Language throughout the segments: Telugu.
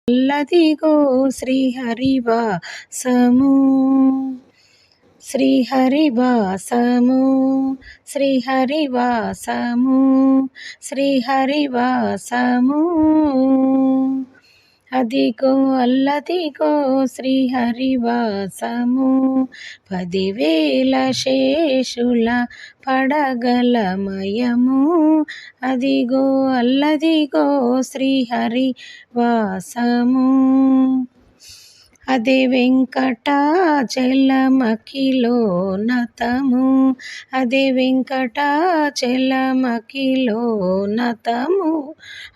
అల్లదిగో శ్రీహరివాసము శ్రీహరివాసము శ్రీహరివాసము శ్రీహరివాసము అదిగో అల్లదిగో శ్రీహరివాసము 10,000 శేషుల పడగలమయము అదిగో అల్లదిగో శ్రీహరివాసము అదే వెంకటాచలమఖిలోన్నతము అదే వెంకటాచలమఖిలోన్నతము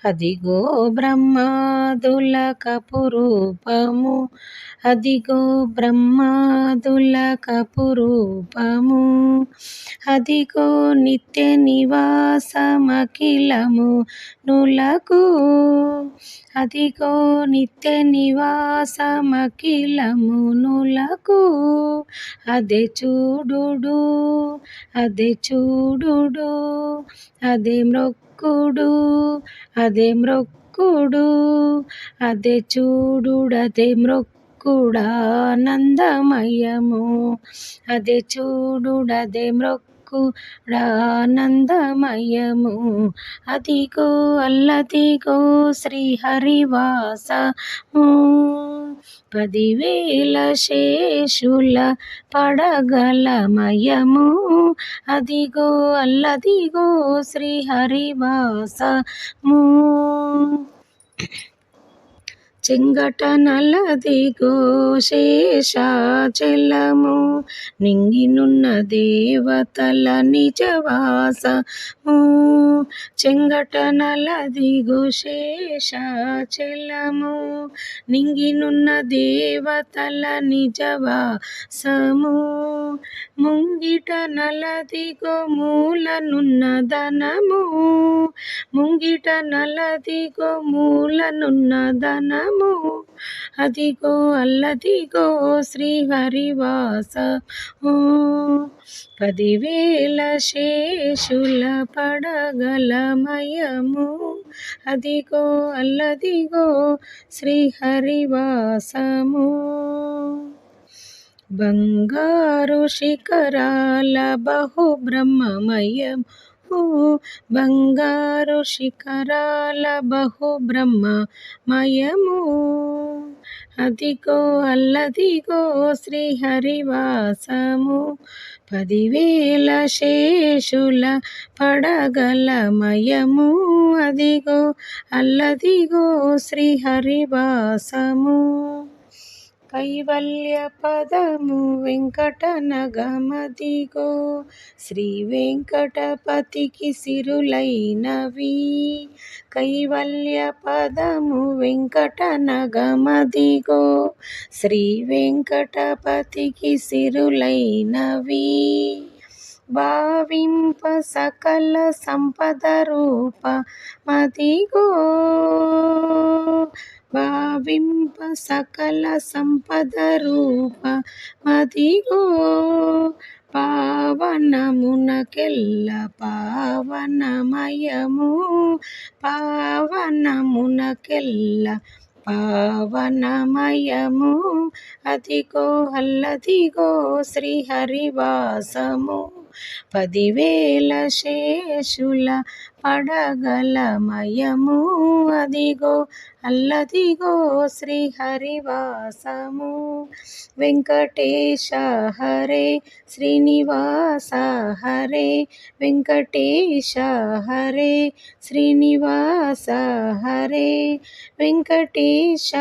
అదిగో బ్రహ్మాదుల కపురూపము అదిగో బ్రహ్మాదుల కపురూపము అదిగో నిత్య నివాసమఖిలము నులకు అదిగో నిత్య నివాసమఖిలమునులకు అదే చూడుడు అదే చూడుడు అదే మ్రొక్కుడు అదే మ్రొక్కుడు అదే చూడుడు అదే మ్రొక్కుడానందమయము అదే చూడుడు అదే మ్రొక్కుడానందమయము అదిగో అల్లదిగో శ్రీహరివాసము 10,000 శేషుల పడగలమయము అదిగో అల్లదిగో శ్రీహరివాసము చెంగట నల్లదిగో శేషాచలము నింగినున్న దేవతల నిజవాసము చెంగట నల్లదిగో శేషాచలము నింగినున్న దేవతల నిజవాసము ముంగిట నల్లదిగో మూలనున్న ధనము ముంగిట నల్లదిగో మూలనున్న ధనము అదిగో అల్లదిగో శ్రీహరివాసము 10,000 శేషుల పడగలమయము అదిగో అల్లదిగో శ్రీహరివాసము బంగారు శిఖరాల బహుబ్రహ్మమయం బంగారు శిఖరాల బహుబ్రహ్మమయము అదిగో అల్లదిగో శ్రీహరివాసము 10,000 శేషుల పడగలమయము అదిగో అల్లదిగో శ్రీహరివాసము కైవల్య పదము వెంకటనగమదిగో శ్రీ వెంకటపతికి సిరులైనవి కైవల్య పదము వెంకటనగమదిగో శ్రీ వెంకటపతికి సిరులైనవి భావింప సకల సంపద రూప మదిగో భావింప సకల సంపద రూప మదిగో పావనమునకెల్ల పావనమయము పావనమునకెల్ల పావనమయము అదిగో అల్లదిగో శ్రీహరివాసము 10,000 శేషుల పడగలమయము అదిగో అల్లదిగో శ్రీహరివాసము వెంకటేశ హరే శ్రీనివాస హరే వెంకటేశ హరే శ్రీనివాస హరే వెంకటేశ